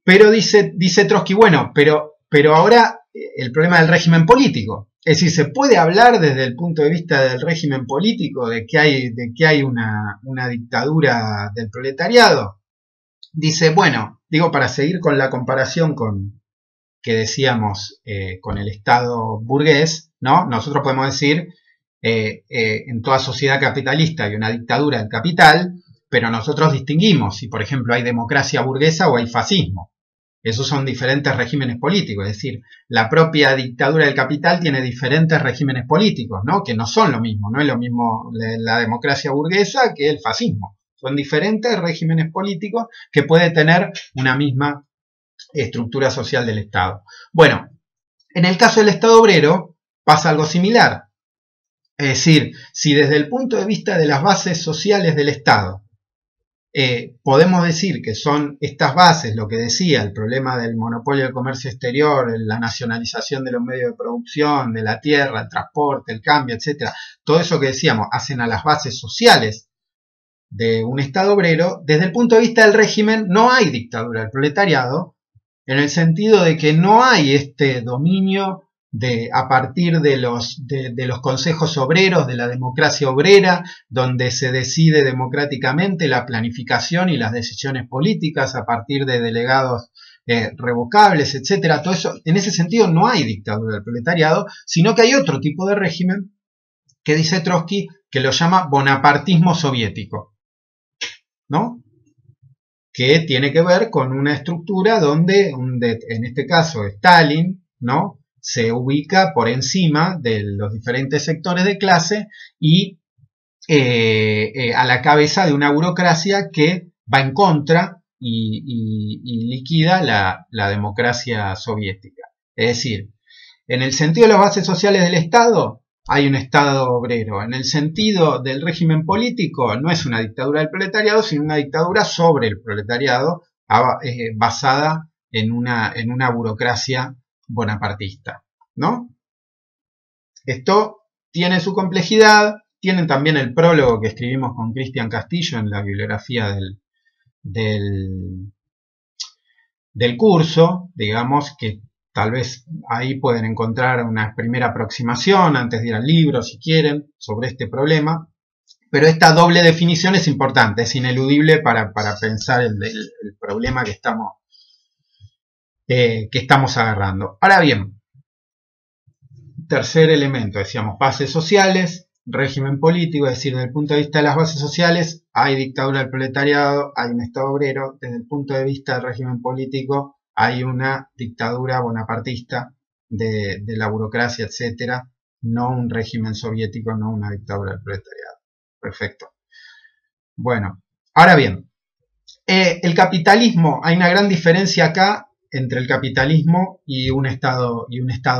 Pero dice Trotsky, bueno, pero ahora el problema del régimen político. Es decir, ¿se puede hablar desde el punto de vista del régimen político de que hay una dictadura del proletariado? Dice, bueno, digo, para seguir con la comparación que decíamos con el Estado burgués, ¿no? Nosotros podemos decir, en toda sociedad capitalista hay una dictadura del capital, pero nosotros distinguimos si, por ejemplo, hay democracia burguesa o hay fascismo. Esos son diferentes regímenes políticos, es decir, la propia dictadura del capital tiene diferentes regímenes políticos, ¿no? Que no son lo mismo, no es lo mismo la democracia burguesa que el fascismo. Son diferentes regímenes políticos que puede tener una misma estructura social del Estado. Bueno, en el caso del Estado obrero pasa algo similar. Es decir, si desde el punto de vista de las bases sociales del Estado podemos decir que son estas bases, lo que decía, el problema del monopolio del comercio exterior, la nacionalización de los medios de producción, de la tierra, el transporte, el cambio, etc. Todo eso que decíamos hacen a las bases sociales de un Estado obrero. Desde el punto de vista del régimen no hay dictadura del proletariado, en el sentido de que no hay este dominio a partir de los consejos obreros, de la democracia obrera, donde se decide democráticamente la planificación y las decisiones políticas a partir de delegados revocables, etcétera. Todo eso, en ese sentido no hay dictadura del proletariado, sino que hay otro tipo de régimen que dice Trotsky que lo llama bonapartismo soviético, ¿no? Que tiene que ver con una estructura donde, en este caso, Stalin, ¿no?, se ubica por encima de los diferentes sectores de clase y a la cabeza de una burocracia que va en contra y liquida la democracia soviética. Es decir, en el sentido de las bases sociales del Estado, hay un Estado obrero. En el sentido del régimen político, no es una dictadura del proletariado, sino una dictadura sobre el proletariado, basada en una burocracia bonapartista, ¿no? Esto tiene su complejidad, tienen también el prólogo que escribimos con Cristian Castillo en la bibliografía del curso, digamos, que Tal vez ahí pueden encontrar una primera aproximación antes de ir al libro, si quieren, sobre este problema. Pero esta doble definición es importante, es ineludible para pensar el problema que estamos agarrando. Ahora bien, tercer elemento, decíamos, bases sociales, régimen político, es decir, desde el punto de vista de las bases sociales, hay dictadura del proletariado, hay un Estado obrero, desde el punto de vista del régimen político, hay una dictadura bonapartista de la burocracia, etcétera, no un régimen soviético, no una dictadura del proletariado. Perfecto. Bueno, ahora bien, el capitalismo, hay una gran diferencia acá entre el capitalismo y un estado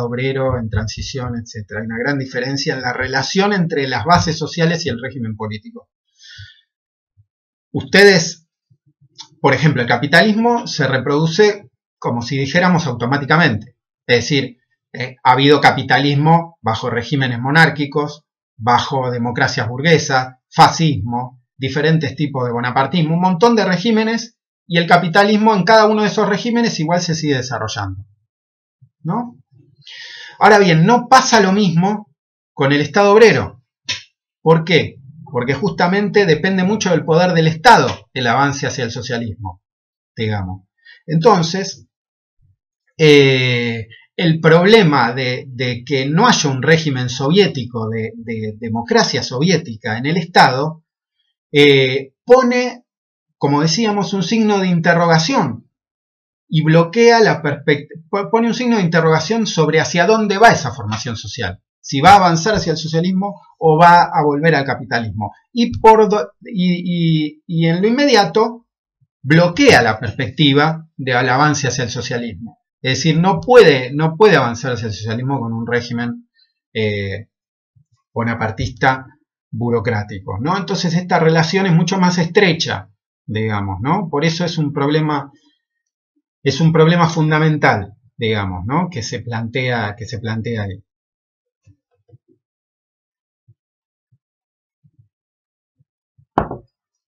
obrero en transición, etcétera. Hay una gran diferencia en la relación entre las bases sociales y el régimen político. Ustedes, por ejemplo, el capitalismo se reproduce como si dijéramos automáticamente. Es decir, ha habido capitalismo bajo regímenes monárquicos, bajo democracias burguesas, fascismo, diferentes tipos de bonapartismo, un montón de regímenes, y el capitalismo en cada uno de esos regímenes igual se sigue desarrollando, ¿no? Ahora bien, no pasa lo mismo con el Estado obrero. ¿Por qué? Porque justamente depende mucho del poder del Estado el avance hacia el socialismo, digamos. Entonces, el problema de que no haya un régimen soviético, de democracia soviética en el Estado, pone, como decíamos, un signo de interrogación y bloquea la perspectiva, pone un signo de interrogación sobre hacia dónde va esa formación social, si va a avanzar hacia el socialismo o va a volver al capitalismo. Y en lo inmediato bloquea la perspectiva del avance hacia el socialismo. Es decir, no puede avanzar hacia el socialismo con un régimen bonapartista burocrático, ¿no? Entonces esta relación es mucho más estrecha, digamos, ¿no? Por eso es un problema fundamental, digamos, ¿no? Que se plantea ahí.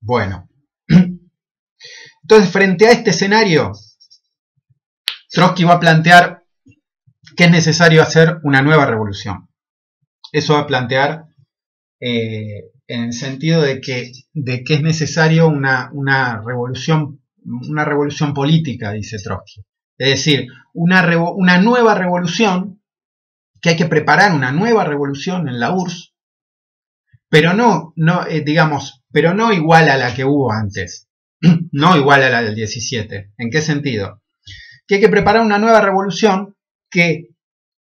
Bueno, entonces frente a este escenario, Trotsky va a plantear que es necesario hacer una nueva revolución. Eso va a plantear en el sentido de que es necesario una revolución política, dice Trotsky. Es decir, una nueva revolución, que hay que preparar una nueva revolución en la URSS, pero no igual a la que hubo antes, no igual a la del 17. ¿En qué sentido? Que hay que preparar una nueva revolución que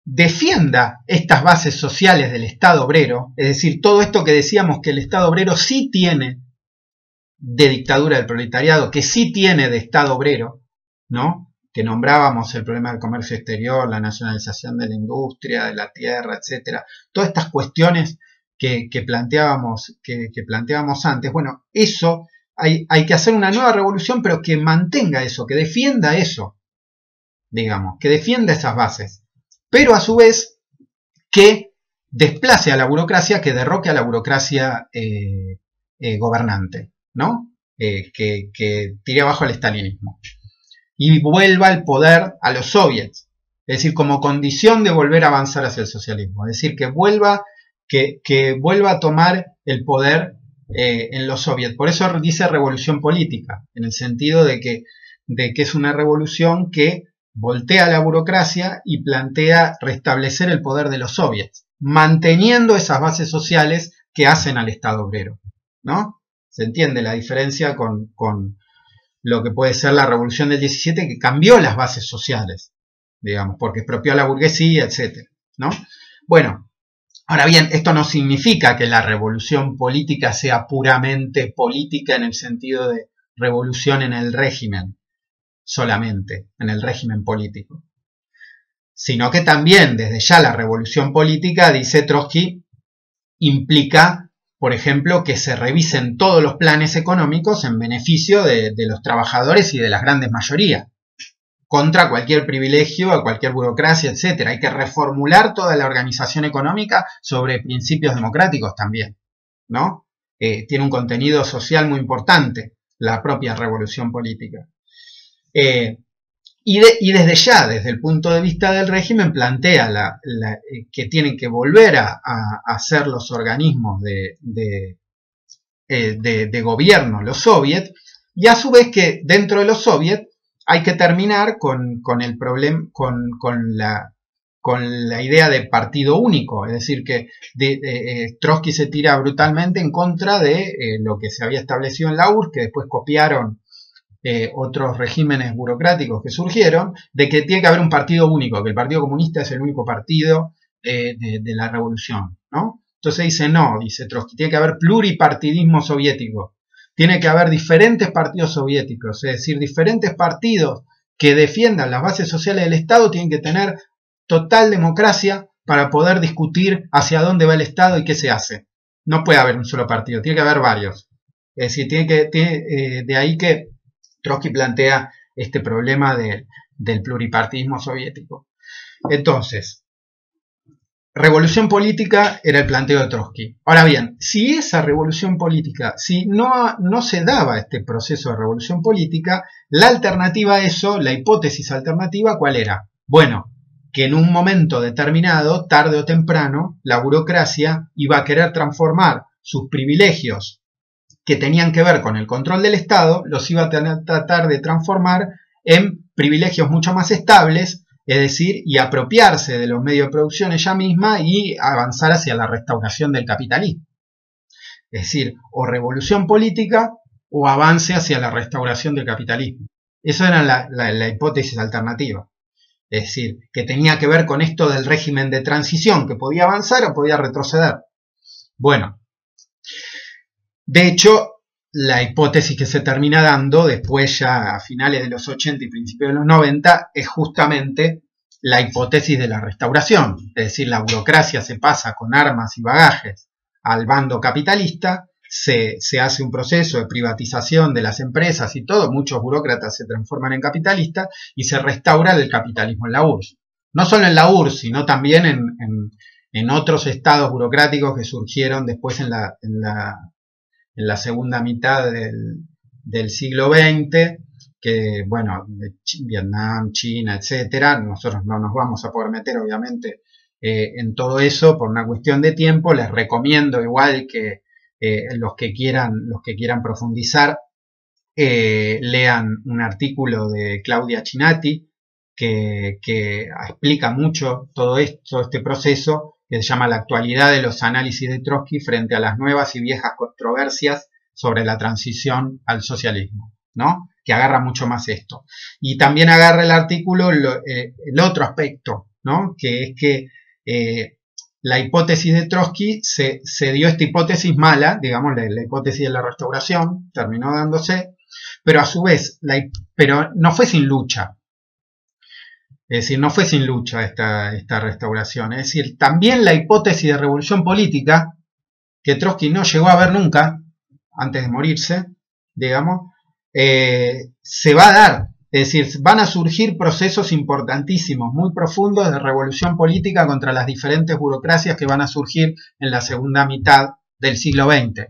defienda estas bases sociales del Estado obrero, es decir, todo esto que decíamos que el Estado obrero sí tiene de dictadura del proletariado, que sí tiene de Estado obrero, ¿no? Que nombrábamos el problema del comercio exterior, la nacionalización de la industria, de la tierra, etcétera. Todas estas cuestiones que planteábamos antes. Bueno, eso hay que hacer una nueva revolución, pero que mantenga eso, que defienda eso, digamos, que defienda esas bases, pero a su vez que desplace a la burocracia, que derroque a la burocracia gobernante, ¿no? Que tire abajo al estalinismo y vuelva el poder a los soviets, es decir, como condición de volver a avanzar hacia el socialismo, es decir, que vuelva a tomar el poder en los soviets. Por eso dice revolución política, en el sentido de que es una revolución que voltea la burocracia y plantea restablecer el poder de los soviets, manteniendo esas bases sociales que hacen al Estado obrero, ¿no? ¿Se entiende la diferencia con lo que puede ser la revolución del 17, que cambió las bases sociales, digamos, porque expropió a la burguesía, etcétera, ¿no? Bueno, ahora bien, esto no significa que la revolución política sea puramente política en el sentido de revolución en el régimen, solamente en el régimen político, sino que también desde ya la revolución política, dice Trotsky, implica, por ejemplo, que se revisen todos los planes económicos en beneficio de los trabajadores y de las grandes mayorías, contra cualquier privilegio, a cualquier burocracia, etc. Hay que reformular toda la organización económica sobre principios democráticos también, ¿no? Tiene un contenido social muy importante la propia revolución política. Y desde ya, desde el punto de vista del régimen, plantea que tienen que volver a ser los organismos de gobierno, los soviets, y a su vez que dentro de los soviets hay que terminar con el problema, con la idea de partido único, es decir, que Trotsky se tira brutalmente en contra de lo que se había establecido en la URSS, que después copiaron otros regímenes burocráticos que surgieron, de que tiene que haber un partido único, que el Partido Comunista es el único partido de la revolución, ¿no? Entonces dice, no, dice Trotsky, tiene que haber pluripartidismo soviético, tiene que haber diferentes partidos soviéticos, es decir, diferentes partidos que defiendan las bases sociales del Estado tienen que tener total democracia para poder discutir hacia dónde va el Estado y qué se hace. No puede haber un solo partido, tiene que haber varios. Es decir, de ahí que Trotsky plantea este problema del pluripartidismo soviético. Entonces, revolución política era el planteo de Trotsky. Ahora bien, si esa revolución política, si no se daba este proceso de revolución política, la alternativa a eso, la hipótesis alternativa, ¿cuál era? Bueno, que en un momento determinado, tarde o temprano, la burocracia iba a querer transformar sus privilegios que tenían que ver con el control del Estado, los iba a tratar de transformar en privilegios mucho más estables, es decir, y apropiarse de los medios de producción ella misma y avanzar hacia la restauración del capitalismo. Es decir, o revolución política o avance hacia la restauración del capitalismo. Esa era la hipótesis alternativa. Es decir, que tenía que ver con esto del régimen de transición, que podía avanzar o podía retroceder. Bueno, de hecho, la hipótesis que se termina dando después ya a finales de los 80 y principios de los 90 es justamente la hipótesis de la restauración. Es decir, la burocracia se pasa con armas y bagajes al bando capitalista, se hace un proceso de privatización de las empresas y todo, muchos burócratas se transforman en capitalistas y se restaura el capitalismo en la URSS. No solo en la URSS, sino también en otros estados burocráticos que surgieron después en la segunda mitad del siglo XX, que, bueno, Vietnam, China, etcétera. Nosotros no nos vamos a poder meter, obviamente, en todo eso por una cuestión de tiempo. Les recomiendo, igual que los que quieran profundizar, lean un artículo de Claudia Chinati que explica mucho todo este proceso, que se llama La actualidad de los análisis de Trotsky frente a las nuevas y viejas controversias sobre la transición al socialismo, ¿no? Que agarra mucho más esto. Y también agarra el artículo el otro aspecto, ¿no? Que es que la hipótesis de Trotsky se dio esta hipótesis mala, digamos, la hipótesis de la restauración, terminó dándose, pero a su vez, pero no fue sin lucha. Es decir, no fue sin lucha esta restauración. Es decir, también la hipótesis de revolución política, que Trotsky no llegó a ver nunca, antes de morirse, digamos, se va a dar. Es decir, van a surgir procesos importantísimos, muy profundos de revolución política contra las diferentes burocracias que van a surgir en la segunda mitad del siglo XX,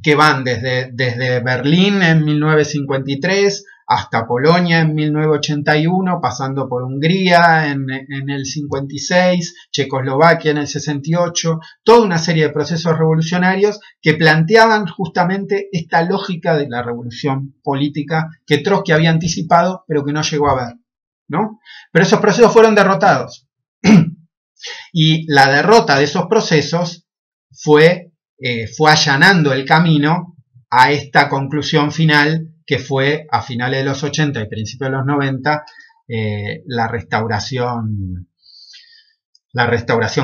que van desde Berlín en 1953 hasta Polonia en 1981, pasando por Hungría en el 56, Checoslovaquia en el 68, toda una serie de procesos revolucionarios que planteaban justamente esta lógica de la revolución política que Trotsky había anticipado, pero que no llegó a ver, ¿no? Pero esos procesos fueron derrotados. Y la derrota de esos procesos fue allanando el camino a esta conclusión final que fue a finales de los 80 y principios de los 90 la restauración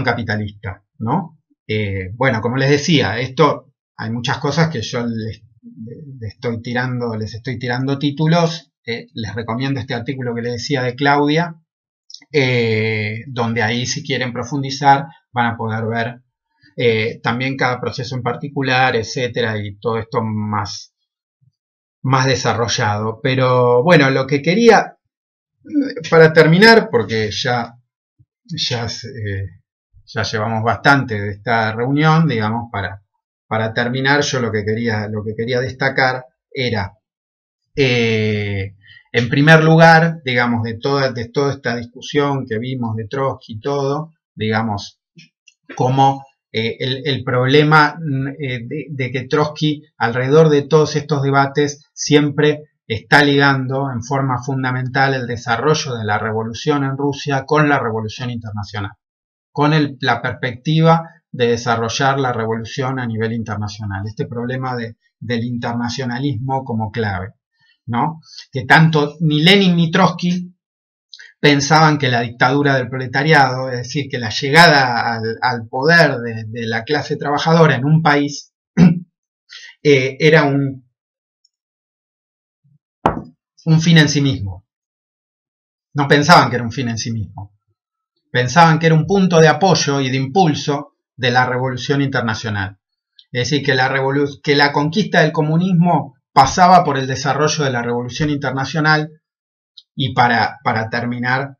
capitalista, ¿no? Bueno, como les decía, esto hay muchas cosas que yo les estoy tirando títulos. Les recomiendo este artículo que les decía de Claudia, donde ahí, si quieren profundizar, van a poder ver también cada proceso en particular, etcétera, y todo esto más desarrollado. Pero bueno, lo que quería, para terminar, porque ya llevamos bastante de esta reunión, digamos, para terminar, yo lo que quería destacar era En primer lugar, digamos, de toda esta discusión que vimos de Trotsky y todo, digamos, como el problema de que Trotsky, alrededor de todos estos debates, siempre está ligando en forma fundamental el desarrollo de la revolución en Rusia con la revolución internacional, con la perspectiva de desarrollar la revolución a nivel internacional, este problema del internacionalismo como clave, ¿no? Que tanto ni Lenin ni Trotsky pensaban que la dictadura del proletariado, es decir, que la llegada al poder de la clase trabajadora en un país era un fin en sí mismo. No pensaban que era un fin en sí mismo. Pensaban que era un punto de apoyo y de impulso de la revolución internacional. Es decir, que la conquista del comunismo pasaba por el desarrollo de la revolución internacional y para terminar,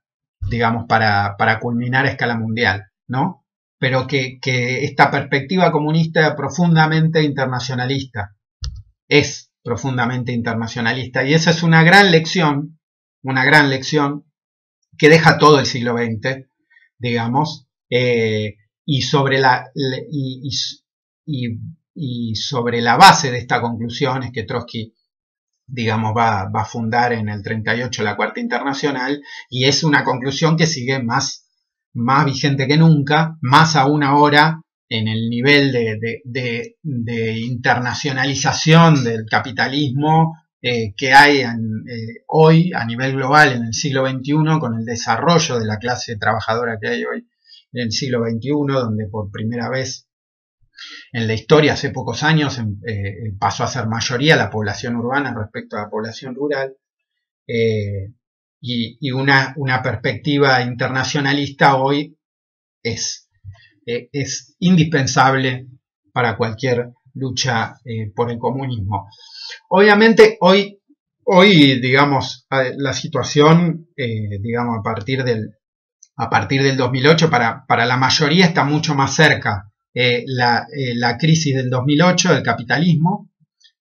digamos, para culminar a escala mundial, ¿no? Pero que esta perspectiva comunista era profundamente internacionalista, es profundamente internacionalista, y esa es una gran lección que deja todo el siglo XX, digamos, y sobre la base de esta conclusión es que Trotsky, digamos, va a fundar en el 38 la Cuarta Internacional, y es una conclusión que sigue más vigente que nunca, más aún ahora en el nivel de internacionalización del capitalismo que hay hoy a nivel global en el siglo XXI, con el desarrollo de la clase trabajadora que hay hoy en el siglo XXI, donde por primera vez en la historia, hace pocos años, pasó a ser mayoría la población urbana respecto a la población rural, y una perspectiva internacionalista hoy es indispensable para cualquier lucha por el comunismo. Obviamente hoy digamos, la situación, digamos, a partir del 2008 para la mayoría está mucho más cerca. La crisis del 2008 del capitalismo,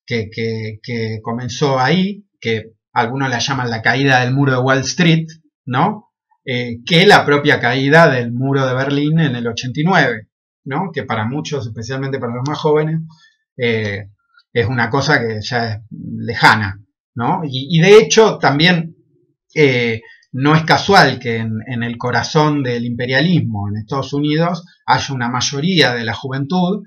que comenzó ahí, que algunos la llaman la caída del muro de Wall Street, ¿no? Que la propia caída del muro de Berlín en el 89, ¿no? Que para muchos, especialmente para los más jóvenes, es una cosa que ya es lejana, ¿no? Y de hecho también no es casual que en el corazón del imperialismo en Estados Unidos haya una mayoría de la juventud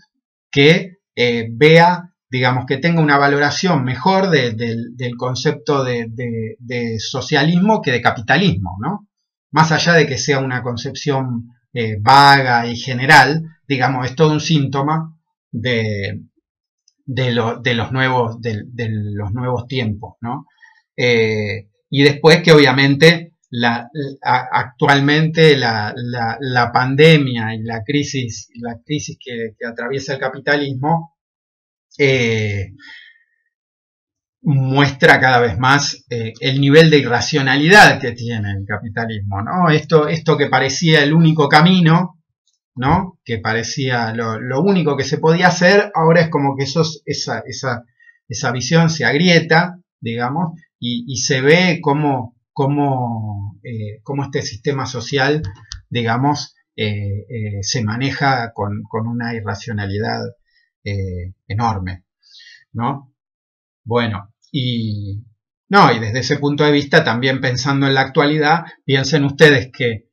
que vea, digamos, que tenga una valoración mejor del concepto de socialismo que de capitalismo, ¿no? Más allá de que sea una concepción vaga y general, digamos, es todo un síntoma de los nuevos tiempos, ¿no? Y después que obviamente actualmente la pandemia y la crisis que atraviesa el capitalismo muestra cada vez más el nivel de irracionalidad que tiene el capitalismo, ¿no? Esto que parecía el único camino, ¿no? Que parecía lo único que se podía hacer, ahora es como que esa visión se agrieta, digamos, y se ve cómo este sistema social, digamos, se maneja con una irracionalidad enorme, ¿no? Bueno, y desde ese punto de vista, también pensando en la actualidad, piensen ustedes que,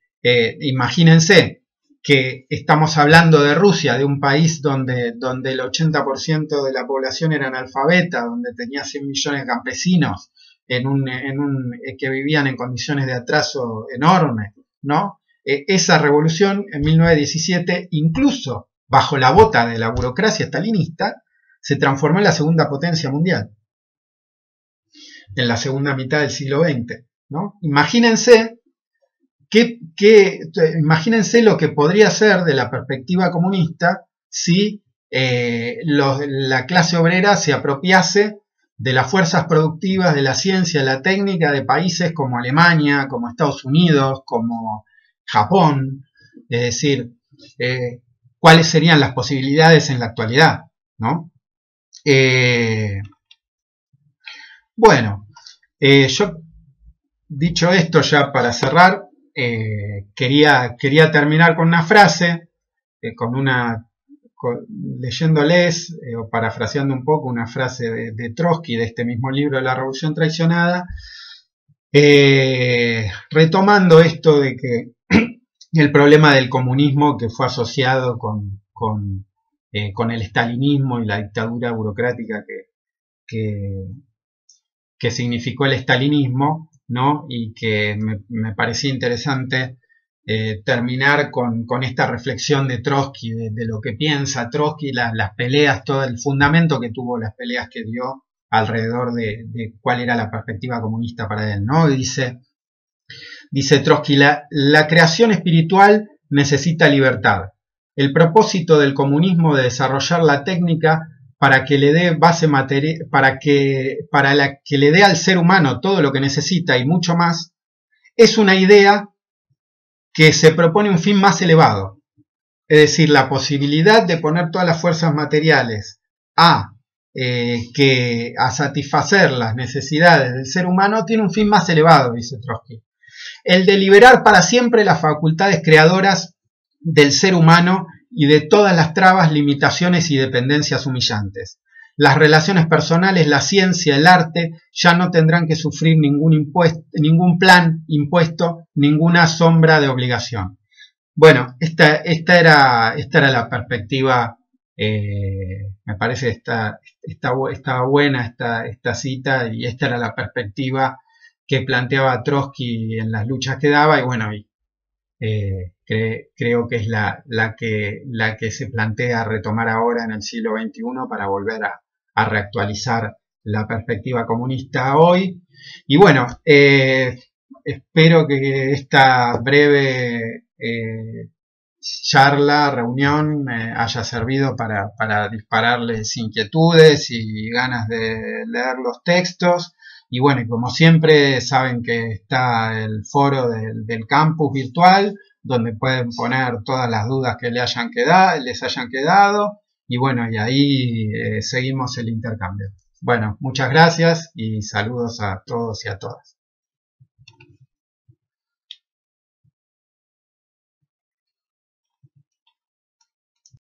imagínense que estamos hablando de Rusia, de un país donde el 80% de la población era analfabeta, donde tenía 100 millones de campesinos, que vivían en condiciones de atraso enorme, ¿no? Esa revolución en 1917, incluso bajo la bota de la burocracia stalinista, se transformó en la segunda potencia mundial, en la segunda mitad del siglo XX, ¿no? Imagínense imagínense lo que podría ser de la perspectiva comunista si la clase obrera se apropiase de las fuerzas productivas, de la ciencia, de la técnica de países como Alemania, como Estados Unidos, como Japón, es decir, cuáles serían las posibilidades en la actualidad, ¿no? Bueno, yo dicho esto, ya para cerrar, quería terminar con una frase, leyéndoles o parafraseando un poco una frase de Trotsky de este mismo libro de La Revolución Traicionada, retomando esto de que el problema del comunismo que fue asociado con el estalinismo y la dictadura burocrática que significó el estalinismo, ¿no? Y que me parecía interesante terminar con esta reflexión de Trotsky, de lo que piensa Trotsky, las peleas, todo el fundamento que tuvo las peleas que dio alrededor de cuál era la perspectiva comunista para él, ¿no? Dice Trotsky, la creación espiritual necesita libertad. El propósito del comunismo de desarrollar la técnica para que le dé base material, para que le dé al ser humano todo lo que necesita y mucho más, es una idea que se propone un fin más elevado. Es decir, la posibilidad de poner todas las fuerzas materiales a satisfacer las necesidades del ser humano tiene un fin más elevado, dice Trotsky. El de liberar para siempre las facultades creadoras del ser humano y de todas las trabas, limitaciones y dependencias humillantes. Las relaciones personales, la ciencia, el arte ya no tendrán que sufrir ningún plan impuesto, ninguna sombra de obligación. Bueno, esta era la perspectiva, me parece estaba buena esta cita, y esta era la perspectiva que planteaba Trotsky en las luchas que daba, y bueno, creo que es la que se plantea retomar ahora en el siglo XXI para volver a reactualizar la perspectiva comunista hoy. Y bueno, espero que esta breve reunión haya servido para dispararles inquietudes y ganas de leer los textos. Y bueno, como siempre saben que está el foro del campus virtual, donde pueden poner todas las dudas que les hayan quedado. Y bueno, y ahí seguimos el intercambio. Bueno, muchas gracias y saludos a todos y a todas.